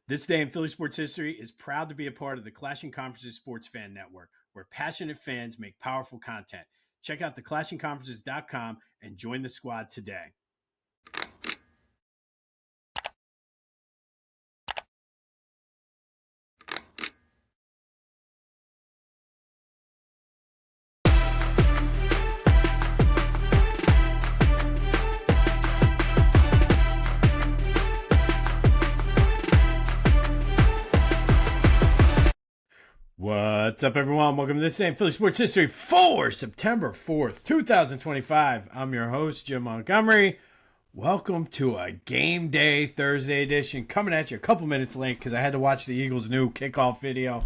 This day in Philly sports history is proud to be a part of the Clashing Conferences Sports Fan Network, where passionate fans make powerful content. Check out theclashingconferences.com and join the squad today. What's up, everyone? Welcome to this day in Philly sports history for September 4th, 2025. I'm your host, Jim Montgomery. Welcome to a game day Thursday edition, coming at you a couple minutes late because I had to watch the Eagles' new kickoff video,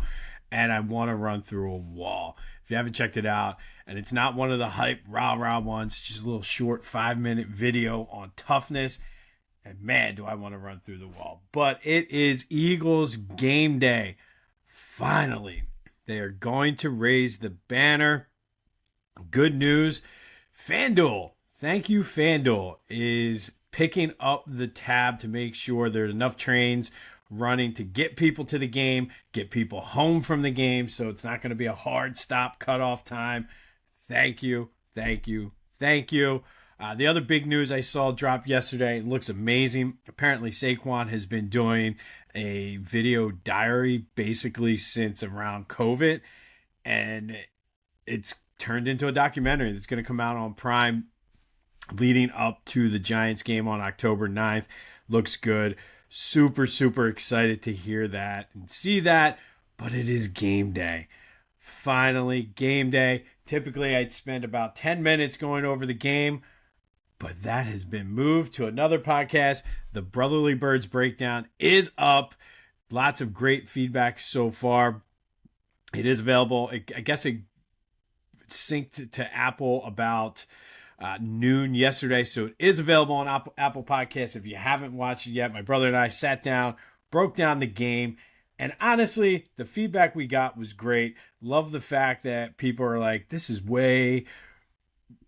and I want to run through a wall. If you haven't checked it out, and it's not one of the hype rah-rah ones, just a little short 5-minute video on toughness, and man, do I want to run through the wall. But it is Eagles game day. Finally, they are going to raise the banner. Good news. FanDuel, thank you, FanDuel, is picking up the tab to make sure there's enough trains running to get people to the game, get people home from the game, so it's not going to be a hard stop cutoff time. Thank you, thank you, thank you. The other big news I saw drop yesterday, it looks amazing. Apparently, Saquon has been doing a video diary basically since around COVID, and it's turned into a documentary that's going to come out on Prime leading up to the Giants game on October 9th. Looks good. Super, super excited to hear that and see that, but it is game day. Finally, game day. Typically, I'd spend about 10 minutes going over the game, but that has been moved to another podcast. The Brotherly Birds Breakdown is up. Lots of great feedback so far. It is available. I guess it synced to Apple about noon yesterday, so it is available on Apple Podcasts. If you haven't watched it yet, my brother and I sat down, broke down the game, and honestly, the feedback we got was great. Love the fact that people are like, this is way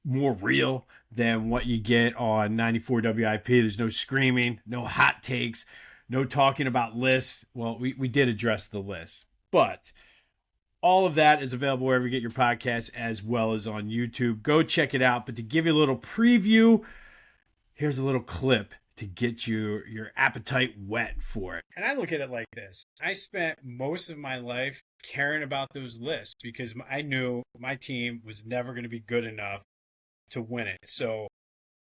more real than what you get on 94 WIP. There's no screaming, no hot takes, no talking about lists. Well, we did address the list, but all of that is available wherever you get your podcasts as well as on YouTube. Go check it out. But to give you a little preview, here's a little clip to get your appetite wet for it. And I look at it like this. I spent most of my life caring about those lists because I knew my team was never going to be good enough to win it. So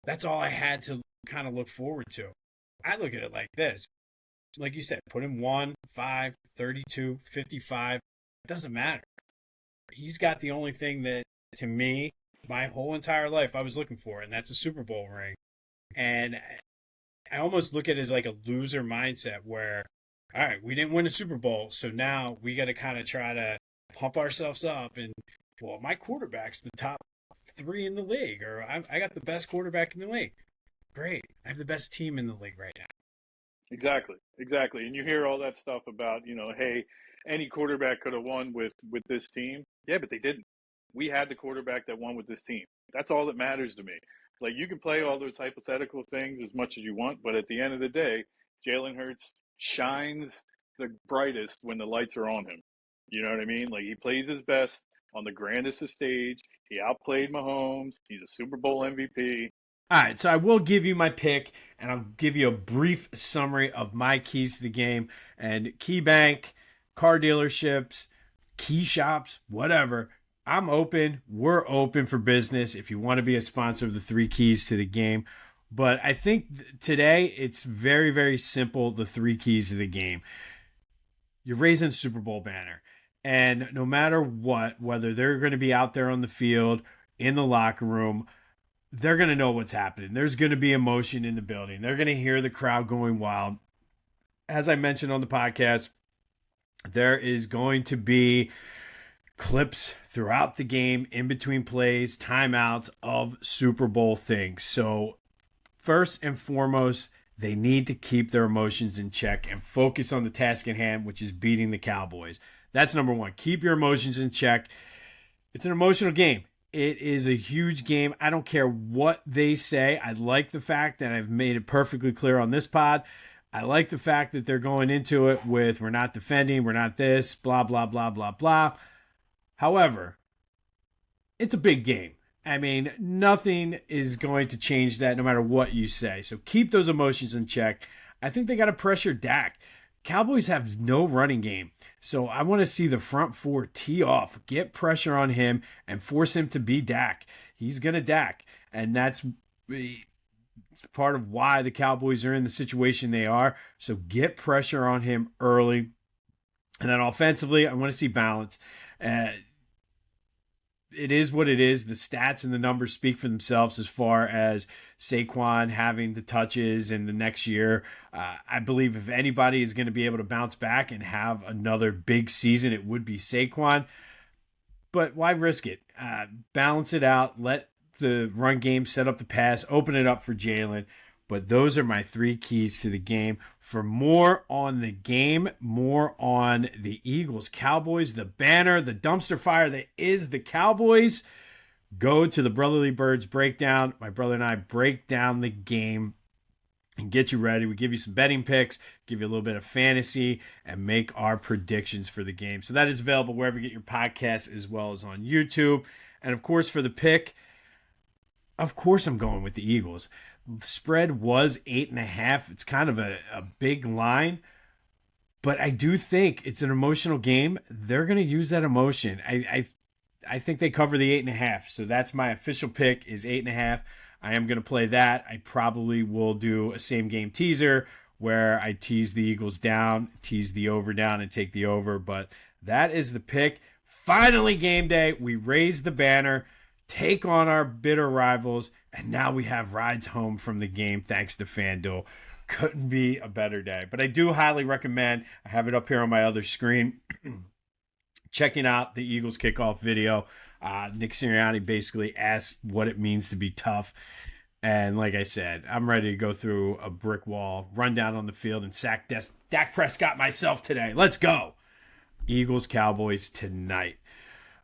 that's all I had to kind of look forward to. I look at it like this. Like you said, put him 1, 5, 32, 55. It doesn't matter. He's got the only thing that, to me, my whole entire life I was looking for, and that's a Super Bowl ring. And I almost look at it as like a loser mindset where, all right, we didn't win a Super Bowl, so now we got to kind of try to pump ourselves up. And, well, my quarterback's the top 3 in the league, or I got the best quarterback in the league. Great. I have the best team in the league right now. Exactly. And you hear all that stuff about, hey, any quarterback could have won with this team. Yeah, but they didn't. We had the quarterback that won with this team. That's all that matters to me. Like, you can play all those hypothetical things as much as you want, but at the end of the day, Jalen Hurts shines the brightest when the lights are on him. You know what I mean? Like, he plays his best on the grandest of stage. He outplayed Mahomes. He's a Super Bowl MVP. All right, so I will give you my pick, and I'll give you a brief summary of my keys to the game. And key bank, car dealerships, key shops, whatever. I'm open. We're open for business if you want to be a sponsor of the 3 keys to the game. But I think today it's very, very simple, the 3 keys to the game. You're raising a Super Bowl banner. And no matter what, whether they're going to be out there on the field, in the locker room, they're going to know what's happening. There's going to be emotion in the building. They're going to hear the crowd going wild. As I mentioned on the podcast, there is going to be clips throughout the game, in between plays, timeouts of Super Bowl things. So first and foremost, they need to keep their emotions in check and focus on the task at hand, which is beating the Cowboys. That's number one. Keep your emotions in check. It's an emotional game. It is a huge game. I don't care what they say. I like the fact that I've made it perfectly clear on this pod. I like the fact that they're going into it with we're not defending, we're not this, blah, blah, blah, blah, blah. However, it's a big game. I mean, nothing is going to change that no matter what you say. So keep those emotions in check. I think they got to pressure Dak. Cowboys have no running game. So I want to see the front four tee off, get pressure on him, and force him to be Dak. He's going to Dak. And that's part of why the Cowboys are in the situation they are. So get pressure on him early. And then offensively, I want to see balance. It is what it is. The stats and the numbers speak for themselves as far as Saquon having the touches in the next year. I believe if anybody is going to be able to bounce back and have another big season, it would be Saquon. But why risk it? Balance it out. Let the run game set up the pass. Open it up for Jalen. But those are my three keys to the game. For more on the game, more on the Eagles, Cowboys, the banner, the dumpster fire that is the Cowboys, go to the Brotherly Birds breakdown. My brother and I break down the game and get you ready. We give you some betting picks, give you a little bit of fantasy, and make our predictions for the game. So that is available wherever you get your podcasts as well as on YouTube. And, of course, for the pick, of course I'm going with the Eagles. The spread was 8.5. It's kind of a big line, but I do think it's an emotional game. They're going to use that emotion. I think they cover the 8.5. So that's my official pick is 8.5. I am going to play that. I probably will do a same game teaser where I tease the Eagles down, tease the over down, and take the over. But that is the pick. Finally, game day. We raise the banner, take on our bitter rivals, and now we have rides home from the game thanks to FanDuel. Couldn't be a better day. But I do highly recommend, I have it up here on my other screen, checking out the Eagles kickoff video. Nick Sirianni basically asked what it means to be tough. And like I said, I'm ready to go through a brick wall, run down on the field, and sack Dak Prescott myself today. Let's go. Eagles, Cowboys tonight.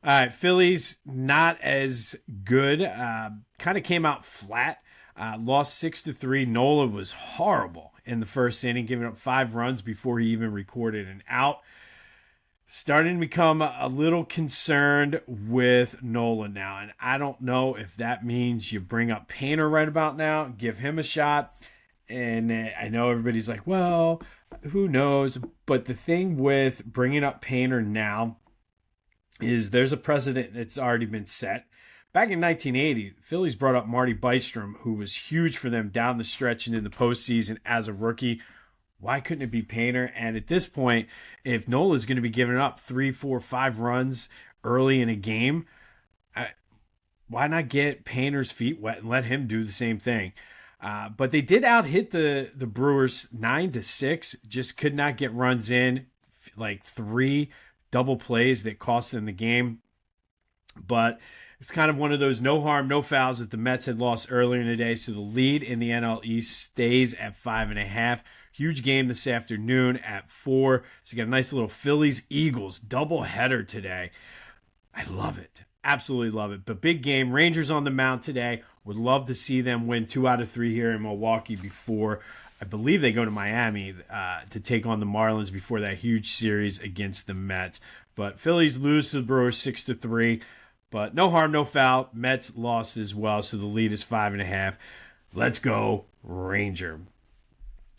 All right, Phillies, not as good. Kind of came out flat. Lost 6-3. Nola was horrible in the first inning, giving up 5 runs before he even recorded an out. Starting to become a little concerned with Nola now. And I don't know if that means you bring up Painter right about now, give him a shot. And I know everybody's like, well, who knows? But the thing with bringing up Painter now is there's a precedent that's already been set. Back in 1980, the Phillies brought up Marty Bystrom, who was huge for them down the stretch and in the postseason as a rookie. Why couldn't it be Painter? And at this point, if Nola's going to be giving up 3, 4, 5 runs early in a game, why not get Painter's feet wet and let him do the same thing? But they did out-hit the Brewers 9-6, just could not get runs in, like 3 double plays that cost them the game. But it's kind of one of those no harm, no fouls that the Mets had lost earlier in the day. So the lead in the NL East stays at 5.5. Huge game this afternoon at 4. So you got a nice little Phillies-Eagles doubleheader today. I love it. Absolutely love it. But big game. Rangers on the mound today. Would love to see them win 2 out of 3 here in Milwaukee before I believe they go to Miami to take on the Marlins before that huge series against the Mets. But Phillies lose to the Brewers 6-3. But no harm, no foul. Mets lost as well, so the lead is 5.5. Let's go, Ranger.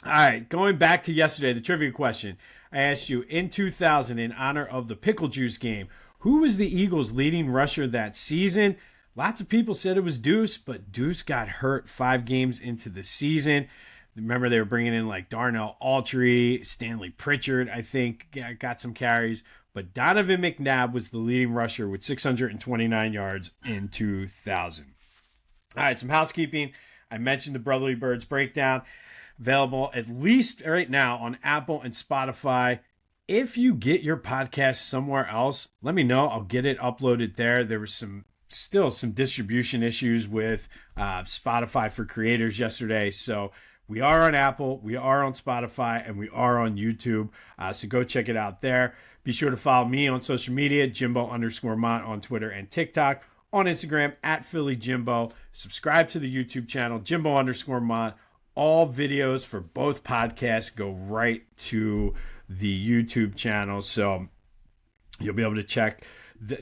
All right, going back to yesterday, the trivia question. I asked you, in 2000, in honor of the Pickle Juice game, who was the Eagles' leading rusher that season? Lots of people said it was Deuce, but Deuce got hurt 5 games into the season. Remember, they were bringing in like Darnell Autry, Stanley Pritchard, I think, got some carries. But Donovan McNabb was the leading rusher with 629 yards in 2000. All right, some housekeeping. I mentioned the Brotherly Birds breakdown. Available at least right now on Apple and Spotify. If you get your podcast somewhere else, let me know. I'll get it uploaded there. There was still some distribution issues with Spotify for creators yesterday. So we are on Apple, we are on Spotify, and we are on YouTube. So go check it out there. Be sure to follow me on social media, Jimbo_Mont on Twitter and TikTok. On Instagram, @PhillyJimbo. Subscribe to the YouTube channel, Jimbo_Mont. All videos for both podcasts go right to the YouTube channel. So you'll be able to check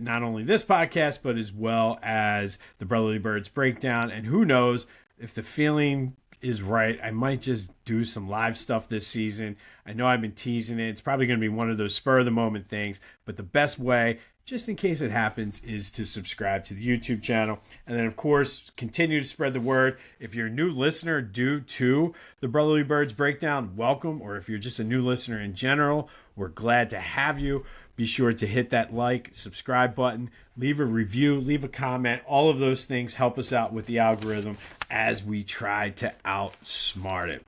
not only this podcast, but as well as the Brotherly Birds breakdown. And who knows, if the feeling is right, I might just do some live stuff this season. I know I've been teasing it. It's probably going to be one of those spur of the moment things, but the best way, just in case it happens, is to subscribe to the YouTube channel. And then, of course, continue to spread the word. If you're a new listener due to the Brotherly Birds breakdown, welcome. Or if you're just a new listener in general, we're glad to have you. Be sure to hit that like, subscribe button, leave a review, leave a comment. All of those things help us out with the algorithm as we try to outsmart it.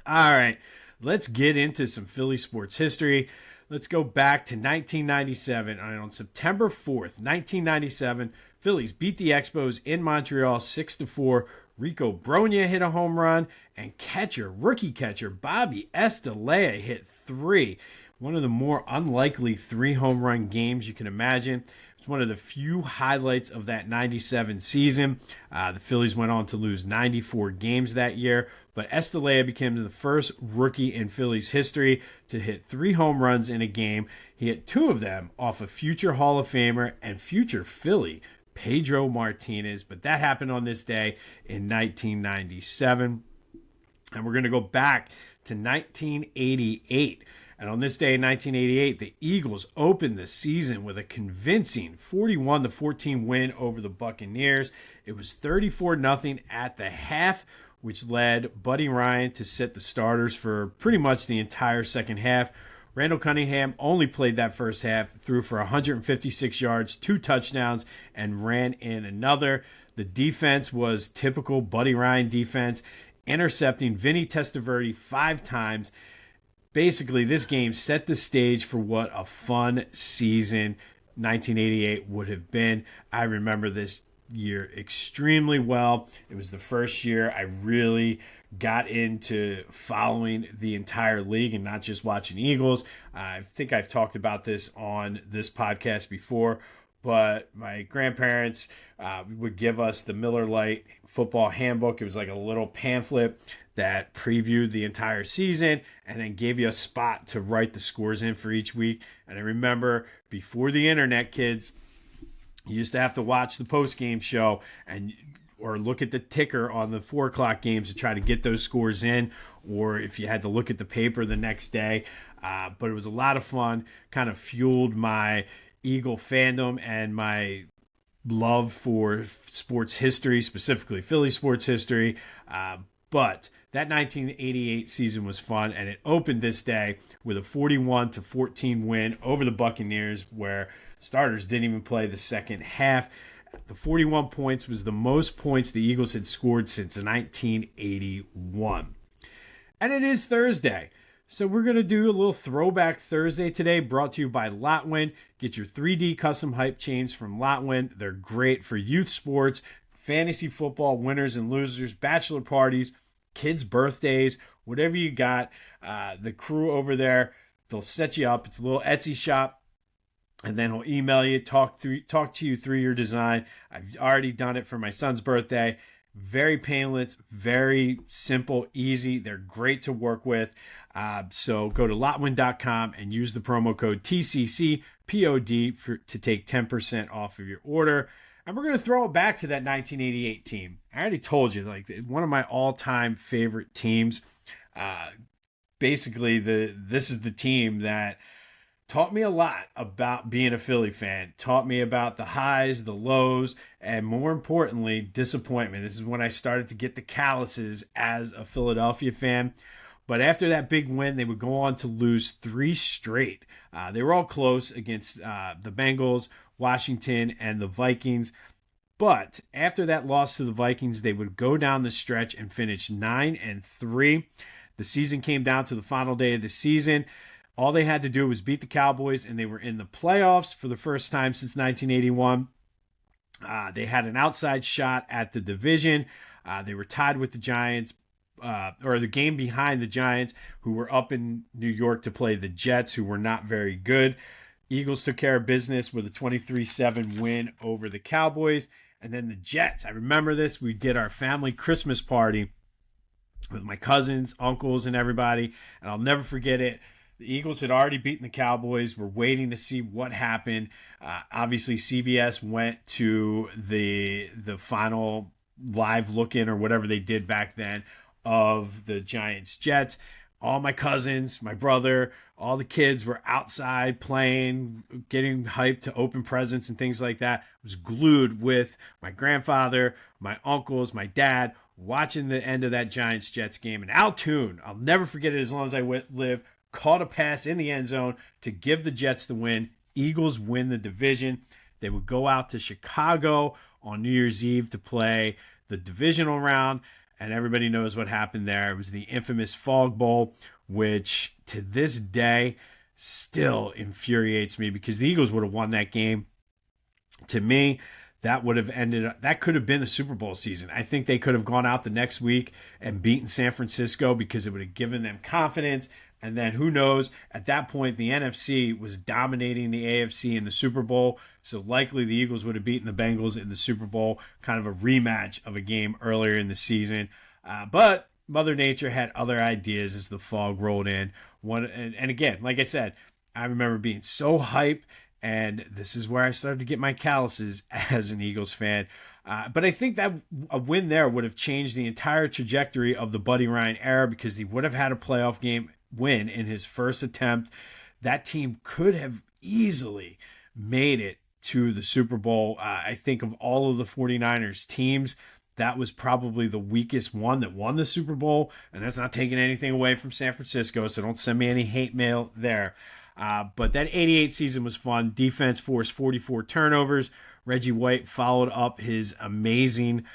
All right, let's get into some Philly sports history. Let's go back to 1997. On September 4th, 1997, Phillies beat the Expos in Montreal 6-4. Rico Brogna hit a home run, and rookie catcher Bobby Estalella hit 3. One of the more unlikely 3 home run games you can imagine. It's one of the few highlights of that 97 season. The Phillies went on to lose 94 games that year, but Estalella became the first rookie in Phillies history to hit 3 home runs in a game. He hit 2 of them off a future Hall of Famer and future Philly, Pedro Martinez, but that happened on this day in 1997. And we're going to go back to 1988. And on this day in 1988, the Eagles opened the season with a convincing 41-14 win over the Buccaneers. It was 34-0 at the half, which led Buddy Ryan to set the starters for pretty much the entire second half. Randall Cunningham only played that first half, threw for 156 yards, 2 touchdowns, and ran in another. The defense was typical Buddy Ryan defense, intercepting Vinny Testaverde 5 times. Basically, this game set the stage for what a fun season 1988 would have been. I remember this year extremely well. It was the first year I really got into following the entire league and not just watching Eagles. I think I've talked about this on this podcast before, but my grandparents would give us the Miller Lite football handbook. It was like a little pamphlet that previewed the entire season and then gave you a spot to write the scores in for each week. And I remember before the internet, kids, you used to have to watch the post-game show or look at the ticker on the 4 o'clock games to try to get those scores in, or if you had to look at the paper the next day. But it was a lot of fun, kind of fueled my Eagle fandom and my love for sports history, specifically Philly sports history. But that 1988 season was fun, and it opened this day with a 41-14 win over the Buccaneers, where starters didn't even play the second half. The 41 points was the most points the Eagles had scored since 1981. And it is Thursday, so we're going to do a little Throwback Thursday today, brought to you by Lotwin. Get your 3D custom hype chains from Lotwin. They're great for youth sports, fantasy football, winners and losers, bachelor parties, kids' birthdays, whatever you got. The crew over there, they'll set you up. It's a little Etsy shop, and then he'll email you, talk to you through your design. I've already done it for my son's birthday. Very painless, very simple, easy. They're great to work with. So go to lotwin.com and use the promo code TCCPOD to take 10% off of your order. And we're going to throw it back to that 1988 team. I already told you, like, one of my all-time favorite teams. Basically, this is the team that taught me a lot about being a Philly fan. Taught me about the highs, the lows, and more importantly, disappointment. This is when I started to get the calluses as a Philadelphia fan. But after that big win, they would go on to lose 3 straight. They were all close against the Bengals, Washington, and the Vikings. But after that loss to the Vikings, they would go down the stretch and finish 9-3. The season came down to the final day of the season. All they had to do was beat the Cowboys, and they were in the playoffs for the first time since 1981. They had an outside shot at the division. They were tied with the Giants, or the game behind the Giants, who were up in New York to play the Jets, who were not very good. Eagles took care of business with a 23-7 win over the Cowboys. And then the Jets, I remember this, we did our family Christmas party with my cousins, uncles, and everybody. And I'll never forget it. The Eagles had already beaten the Cowboys. We're waiting to see what happened. Obviously, CBS went to the final live look-in or whatever they did back then of the Giants-Jets. All my cousins, my brother, all the kids were outside playing, getting hyped to open presents and things like that. I was glued with my grandfather, my uncles, my dad, watching the end of that Giants-Jets game. And Al Toon, I'll never forget it as long as I live, caught a pass in the end zone to give the Jets the win. Eagles win the division. They would go out to Chicago on New Year's Eve to play the divisional round, and everybody knows what happened there. It was the infamous Fog Bowl, which to this day still infuriates me because the Eagles would have won that game. To me, that could have been a Super Bowl season. I think they could have gone out the next week and beaten San Francisco because it would have given them confidence. And then who knows, at that point, the NFC was dominating the AFC in the Super Bowl. So likely the Eagles would have beaten the Bengals in the Super Bowl, kind of a rematch of a game earlier in the season. But Mother Nature had other ideas as the fog rolled in. And again, like I said, I remember being so hyped, and this is where I started to get my calluses as an Eagles fan. But I think that a win there would have changed the entire trajectory of the Buddy Ryan era because he would have had a playoff game win in his first attempt. That team could have easily made it to the Super Bowl. I think of all of the 49ers teams, that was probably the weakest one that won the Super Bowl, and that's not taking anything away from San Francisco, so don't send me any hate mail there. But that 88 season was fun. Defense forced 44 turnovers. Reggie White followed up his amazing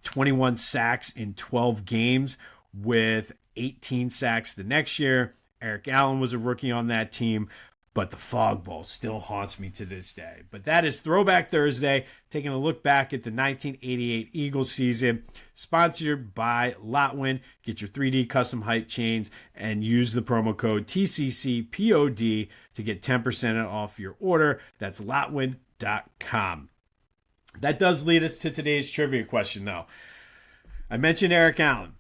21 sacks in 12 games with 18 sacks the next year. Eric Allen was a rookie on that team, but the Fog Bowl still haunts me to this day. But that is Throwback Thursday, taking a look back at the 1988 Eagles season, sponsored by Lotwin. Get your 3D custom hype chains and use the promo code TCCPOD to get 10% off your order. That's Lotwin.com. That does lead us to today's trivia question, though. I mentioned Eric Allen.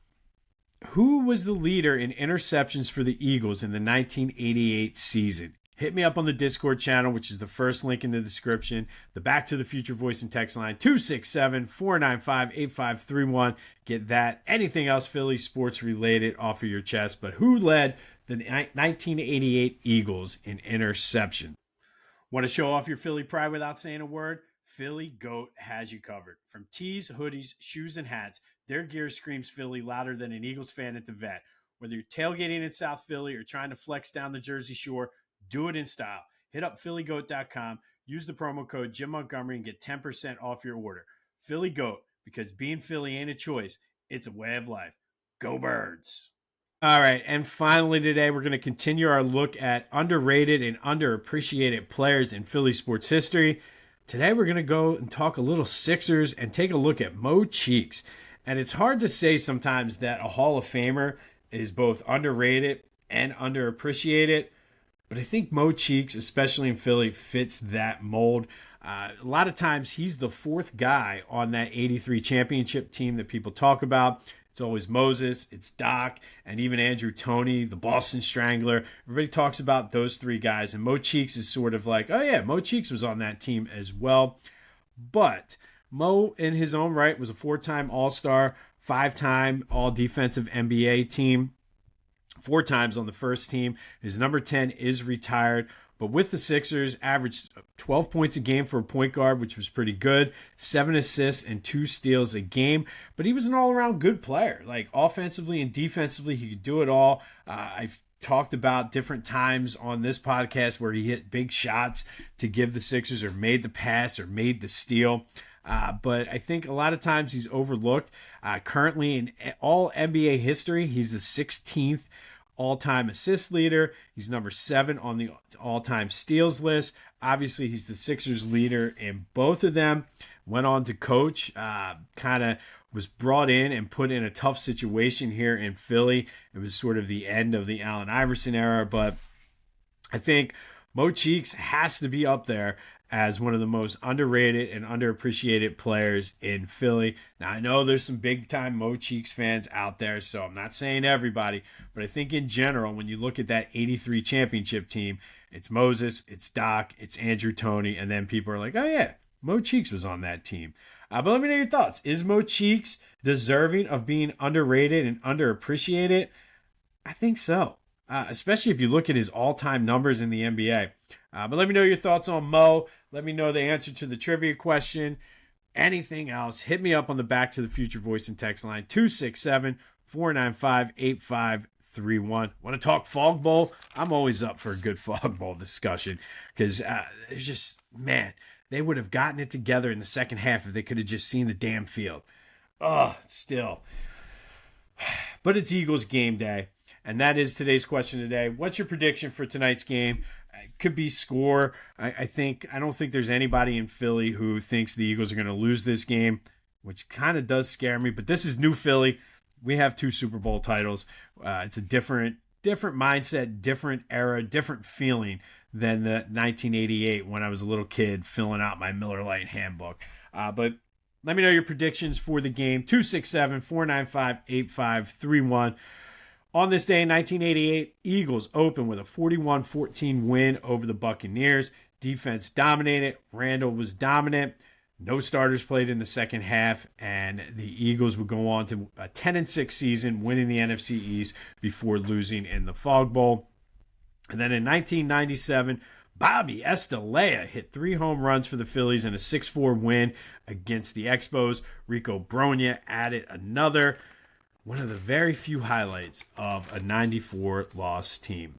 Who was the leader in interceptions for the Eagles in the 1988 season? Hit me up on the Discord channel, which is the first link in the description. The Back to the Future voice and text line, 267-495-8531. Get that. Anything else Philly sports related off of your chest. But who led the 1988 Eagles in interception? Want to show off your Philly pride without saying a word? Philly Goat has you covered. From tees, hoodies, shoes, and hats, their gear screams Philly louder than an Eagles fan at the vet. Whether you're tailgating in South Philly or trying to flex down the Jersey Shore, do it in style. Hit up phillygoat.com, use the promo code Jim Montgomery, and get 10% off your order. Philly Goat, because being Philly ain't a choice, it's a way of life. Go Birds! All right, and finally today we're going to continue our look at underrated and underappreciated players in Philly sports history. Today we're going to go and talk a little Sixers and take a look at Mo Cheeks. And it's hard to say sometimes that a Hall of Famer is both underrated and underappreciated, but I think Mo Cheeks, especially in Philly, fits that mold. A lot of times he's the fourth guy on that 83 championship team that people talk about. It's always Moses, it's Doc, and even Andrew Toney, the Boston Strangler. Everybody talks about those three guys, and Mo Cheeks is sort of like, oh yeah, Mo Cheeks was on that team as well. But Mo, in his own right, was a four-time All-Star, five-time All-Defensive NBA team, four times on the first team. His number 10 is retired. But with the Sixers, averaged 12 points a game for a point guard, which was pretty good. 7 assists and 2 steals a game. But he was an all-around good player. Like, offensively and defensively, he could do it all. I've talked about different times on this podcast where he hit big shots to give the Sixers or made the pass or made the steal. But I think a lot of times he's overlooked. Currently in all NBA history, he's the 16th all-time assist leader. He's number 7 on the all-time steals list. Obviously, he's the Sixers leader in both of them. Went on to coach, kind of was brought in and put in a tough situation here in Philly. It was sort of the end of the Allen Iverson era, but I think Mo Cheeks has to be up there as one of the most underrated and underappreciated players in Philly. Now, I know there's some big-time Mo Cheeks fans out there, so I'm not saying everybody, but I think in general, when you look at that 83 championship team, it's Moses, it's Doc, it's Andrew Toney, and then people are like, oh yeah, Mo Cheeks was on that team. But let me know your thoughts. Is Mo Cheeks deserving of being underrated and underappreciated? I think so, especially if you look at his all-time numbers in the NBA. But let me know your thoughts on Mo. Let me know the answer to the trivia question. Anything else, hit me up on the Back to the Future voice and text line 267-495-8531. Want to talk Fog Bowl? I'm always up for a good Fog Bowl discussion because it's just, man, they would have gotten it together in the second half if they could have just seen the damn field. Still. But it's Eagles game day, and that is today's question today. What's your prediction for tonight's game? It could be score. I don't think there's anybody in Philly who thinks the Eagles are going to lose this game, which kind of does scare me. But this is new Philly. We have 2 Super Bowl titles. It's a different mindset, different era, different feeling than the 1988 when I was a little kid filling out my Miller Lite handbook. But let me know your predictions for the game. 267-495-8531. On this day in 1988, Eagles opened with a 41-14 win over the Buccaneers. Defense dominated. Randall was dominant. No starters played in the second half, and the Eagles would go on to a 10-6 season, winning the NFC East before losing in the Fog Bowl. And then in 1997, Bobby Estalella hit 3 home runs for the Phillies in a 6-4 win against the Expos. Rico Brogna added another. One of the very few highlights of a 94 loss team.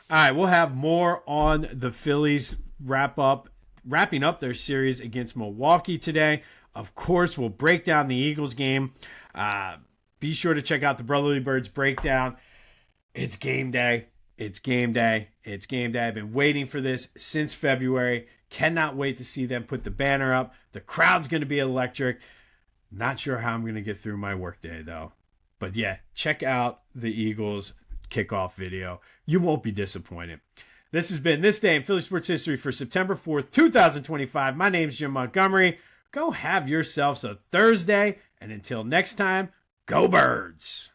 All right, we'll have more on the Phillies wrapping up their series against Milwaukee today. Of course, we'll break down the Eagles game. Be sure to check out the Brotherly Birds breakdown. It's game day. It's game day. It's game day. I've been waiting for this since February. Cannot wait to see them put the banner up. The crowd's going to be electric. Not sure how I'm going to get through my workday, though. But yeah, check out the Eagles kickoff video. You won't be disappointed. This has been This Day in Philly Sports History for September 4th, 2025. My name's Jim Montgomery. Go have yourselves a Thursday. And until next time, go Birds.